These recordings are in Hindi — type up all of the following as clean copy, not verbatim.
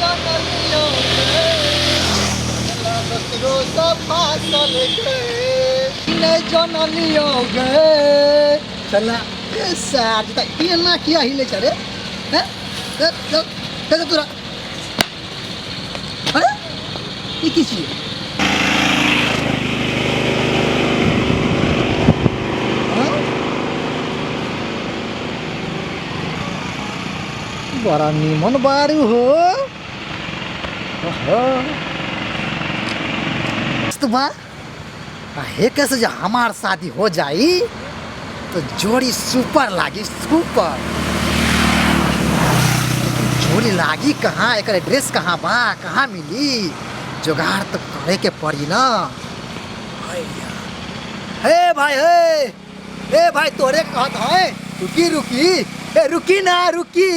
जनलियो गे चला ससुरो सफा सल गे ले जनलियो गे चला के साथ त एना किया हिले चरे हैं ते तोरा अरे ये की चीज बड़ा नीमन बारू हो हे कैसे जो हमार शादी हो जाई तो जोड़ी सुपर लागी सुपर जोड़ी लागी कहाँ एक एड्रेस कहाँ बा कहाँ मिली जुगाड़ तो करे के पड़ी ना हे भाई हे भाई तोरे कहत है रुकी रुकी ए रुकी ना रुकी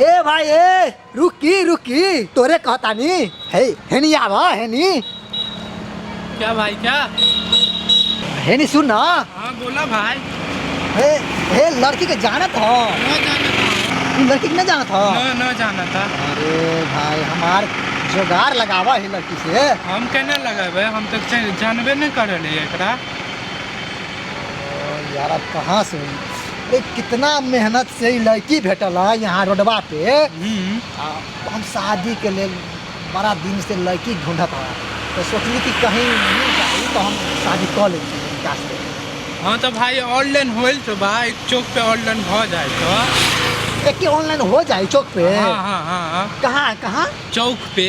ए भाई ए रुकी तोरे कहता नी है नी आवा है नी क्या भाई क्या है नी सुन ना हाँ बोला भाई हे लड़की के जानत हो न जाना था लड़की के न जानत हो न जाना था। अरे भाई हमार जुगाड़ लगावा है लड़की से हम केना लगाबे हम तो जानबे नहीं करले एकरा यार अब कहाँ से अरे कितना मेहनत से लड़की भेटल है यहाँ रोडवा पे हम शादी के लिए बड़ा दिन से लड़की ढूंढत है तो सोचली कि कहीं मिल जाए तो हम शादी कर लेंगे। हाँ तो भाई ऑनलाइन होल तो भाई चौक पे ऑनलाइन हो जाए तो एक ऑनलाइन हो जाए चौक पे। हाँ कहाँ चौक पे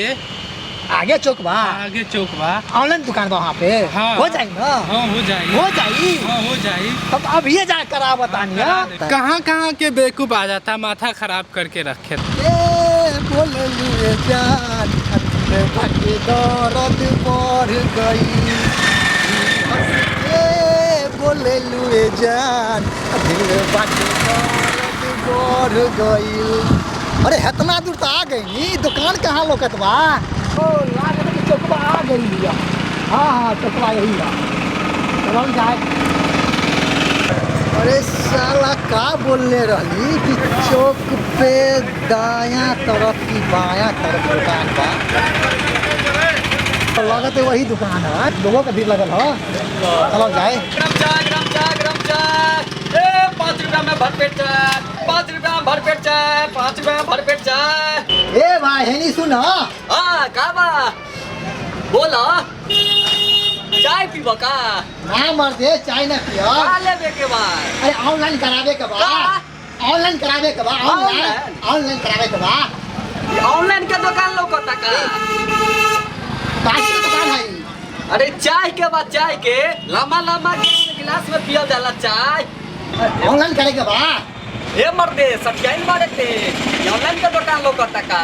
आगे चौक बा आगे चौक बा ऑनलाइन दुकान बा वहाँ पे हाँ हो जाए ना हाँ हो जाए हाँ हो जाए तब अब ये जा करा बतानिया कहाँ के बेवकूफ आ जाता माथा खराब करके रखे बोले लिए जान बाकी दर्द बढ़ गई बोले लुए जान दिल बाकी दर्द बढ़ गई। अरे इतना दूर तो आ गई नी दुकान कहाँ लोकत बा ओ लागत कि चौकवा आ गई हाँ चौकवा यही बा चलो जाए। अरे साला का बोलने रही कि चौक पे दायां तरफ की बायां तरफ दुकान बा तो लागत है वही दुकान है लोगों का भीड़ लगल है चलो जाए। गरम चाय 5 रुपया में भरपेट चाय 5 रुपया में भरपेट चाय 5 रुपया में भरपेट चाय। ए भाई है नहीं सुना हाँ का बा बोला चाय पीबो का ना मर दे चाय ना पियो का लेबे के बा अरे ऑनलाइन करावे के बा ऑनलाइन करावे के बा ऑनलाइन करावे के बा ऑनलाइन के दुकान लौकता का बाकी की दुकान है अरे चाय के बाद चाय के लम्बा लम्बा गिलास में पियल जाला चाय ऑनलाइन करे के बा ए मर्दे सठियाइल बारे ते ऑनलाइन के दुकान लौकता का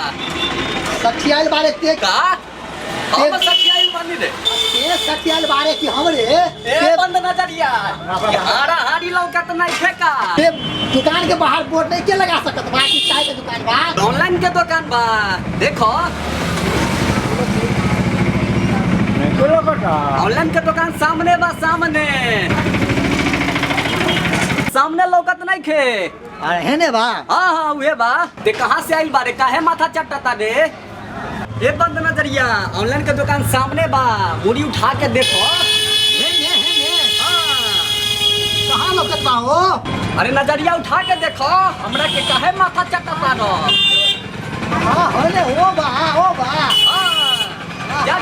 सठियाल बारे ते का हम सठियाइल बानी रे ए सठियाल बारे की हमरे ए बंद नजरिया हारा हारी लौकत नहीं फेका ए दुकान के बाहर बोर्ड नहीं के लगा सकत बा कि चाय के दुकान बा ऑनलाइन के दुकान बा देखो ऑनलाइन के दुकान सामने बा सामने लौकत नहीं खे अरे है ने बा हाँ उहे बा ते कहाँ से आइल बारे काहे माथा चटता रे ये बंद नजरिया ऑनलाइन के दुकान सामने बा मुड़ी उठा के देखो कहाँ लौकत बा हो अरे नजरिया उठा के देखो हमरा के काहे माथा चटता रो हां होले ओ बा जा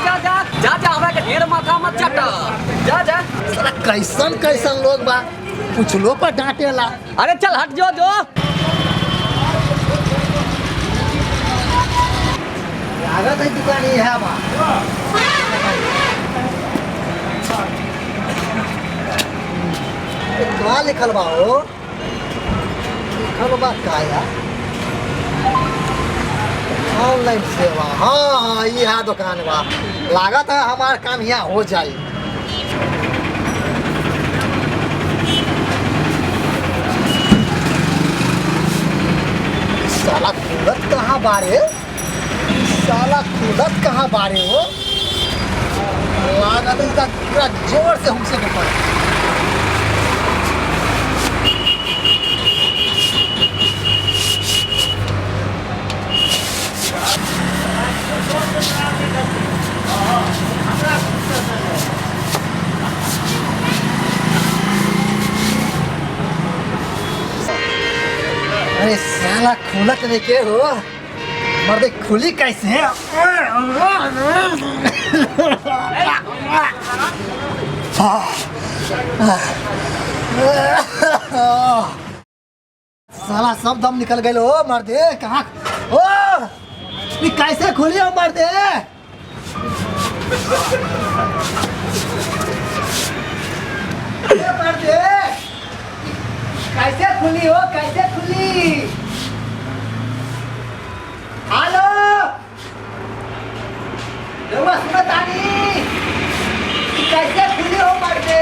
हमरा के ढेर माथा मत चटा जा साला कैसन लोग बा पूछलो पर डांटेला। अरे चल हट जो लागत है दुकान ये है बा का लिखल बा हो लिखल बा काया ऑनलाइन सेवा हाँ ये है दुकान बा लागत है हमार काम यहाँ हो जाए। साला खुलत कहाँ बारे हो लागत है इसका पूरा जोर से हमसे पकड़ साला खोलत नहीं के हो मर्दे खुली कैसे है साला सब दम निकल गए हो मर्दे कहाँ ओ ये कैसे खुली हो मर्दे मर्दे कैसे खुली हो कैसे खुली हेलो रउआ सुनत आनी कैसे खुली हो मर्दे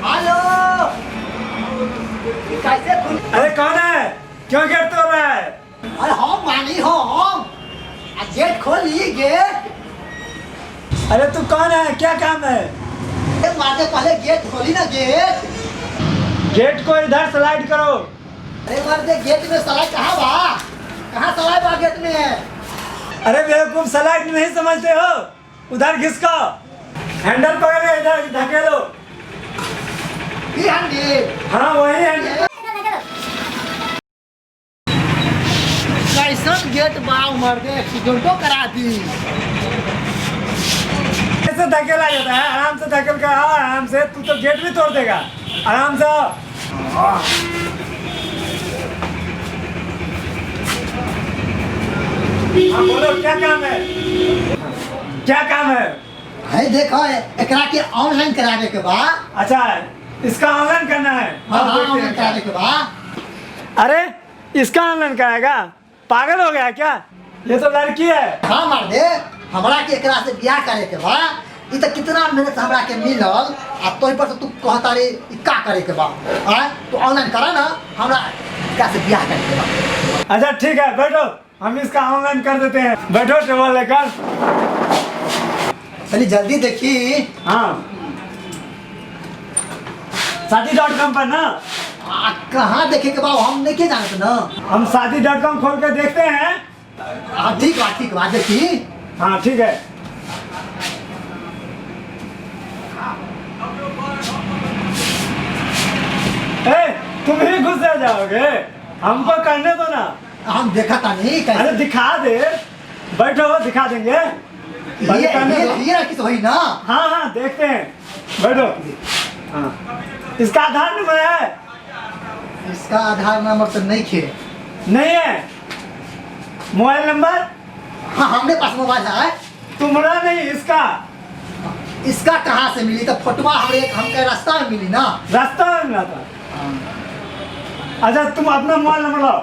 हेलो कैसे खुली अरे कौन है क्यों गेट तोड़ रहा है? अरे हम मानी हो हम गेट खोली गेट अरे तू कौन है क्या काम है? मारते पहले गेट खोली ना गेट गेट को इधर स्लाइड करो। अरे मर्दे गेट में सलाई कहाँ बा कहाँ सलाई बा गेट में अरे बेवकूफ स्लाइड नहीं समझते हो उधर घिसको हैंडल पकड़ के इधर धकेलो। ये हंडी हाँ वही हैंडल। कैसन गेट बा मर्दे एक्सीडेंटो करा दी ऐसे धकेला जाता है आराम से धकेल कर आओ आराम से तू तो गेट भी तोड़ देगा आराम से आओ। हाँ बोलो क्या काम है क्या काम है? है देखो एकरा के ऑनलाइन कराने के बा अच्छा इसका ऑनलाइन करना है। हाँ देखते हैं ऑनलाइन क्या। कराने के बा अरे इसका ऑनलाइन कराएगा पागल हो गया क्या? ये तो लड़की है। हाँ मर्दे हमरा के एकरा से ब्याह करे के बा ई तो कितना मेहनत हमरा के मिलल आ तोही पर से तू कहता रे ई का करे के बा हां तू ऑनलाइन करा ना हमरा एकरा से ब्याह करे के बा अच्छा ठीक है बैठो हम इसका ऑनलाइन कर देते हैं बैठो टेबल लेकर। चलिए जल्दी देखी हाँ शादी.com पर ना कहाँ देखे के बा हम नहीं के जानते ना हम शादी.com खोल के देखते हैं। ठीक बा देखी हाँ ठीक है। ए तुम ही घुस जाओगे हमको करने दो ना। हम देखा था नहीं अरे कैसे दिखा दे बैठो दिखा देंगे। पहले करने दो। ये किस होई ना हाँ हाँ देखते हैं बैठो। हाँ इसका आधार नंबर है? इसका आधार नंबर तो नहीं खे नहीं है। Mobile number? हाँ हमने पास मोबाइल है तुम्हारा नहीं इसका। इसका कहाँ से मिली तो फोटोआ हमके रास्ता में मिली ना रास्ता में मिला था। अच्छा तुम अपना मोबाइल नंबर लाओ।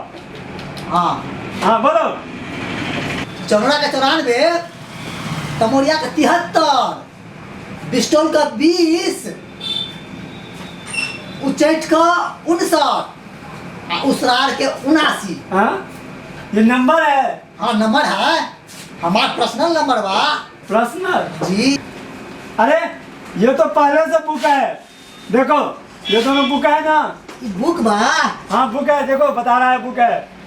हाँ हाँ बोलो। 94 तमोरिया का 73 बिस्टोल का 20 उच्चैठ का 59 उसरार के 79। हाँ ये नंबर है? हाँ नंबर है हमारा पर्सनल नंबर बा पर्सनल जी। अरे ये तो पहले से बुक है देखो ये दोनों बुक है ना। ई बुक बा हाँ बुक है देखो बता रहा है बुक है।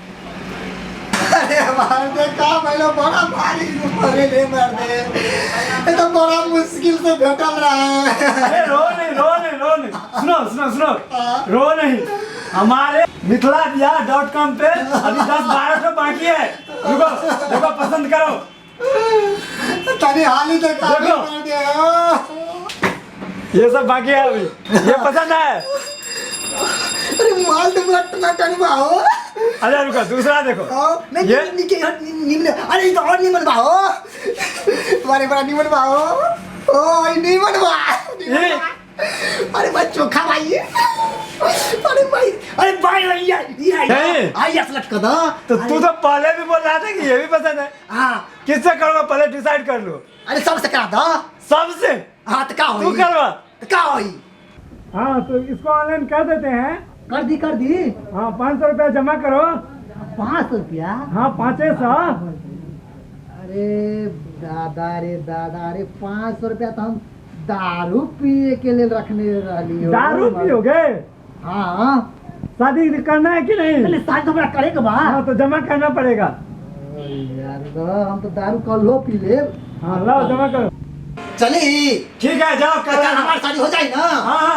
अरे मारते का पहले बड़ा भारी पड़े ले मारते ये तो बड़ा मुश्किल से भेटल रहा है। अरे रो नहीं सुनो रो नहीं। हमारे मिथिला.com पे अभी 10-12 तो बाकी है। रुको देखो पसंद करो। तनी हाली देखा देखो। ये सब बाकी है अभी ये पसंद है। अरे माल तो बड़ा टनाटन बा हो। अच्छा रुको दूसरा देखो। नहीं ये निमन अरे ये तो और निमन बा हो तुम्हारे बड़ा निमन बा हो ओ ये निमन बा ये अरे भाई चोखा भाई अरे भाई नहीं। आई असलट कर दो तो तू तो पहले भी बोल रहा था कि ये भी पसंद है। हाँ किससे करोगे पहले डिसाइड कर लो। अरे सबसे करा दो सबसे हाँ तो का तू होई करवा। तो का होई हाँ तो इसको ऑनलाइन कर देते हैं। कर दी हाँ 500 रुपया जमा करो। 500 रुपया हाँ 500। अरे दादा रे 500 रुपया तो हम दारू पिए के लिए रखने रही हो दारू पियोगे? हाँ शादी करना है कि नहीं? पहले शादी तो हमरा करे के बा हाँ तो जमा करना पड़ेगा। यार हम तो दारू कल लो पी ले हाँ लाओ जमा करो। चली ठीक है जाओ कल कर हमारी शादी हो जाए ना हाँ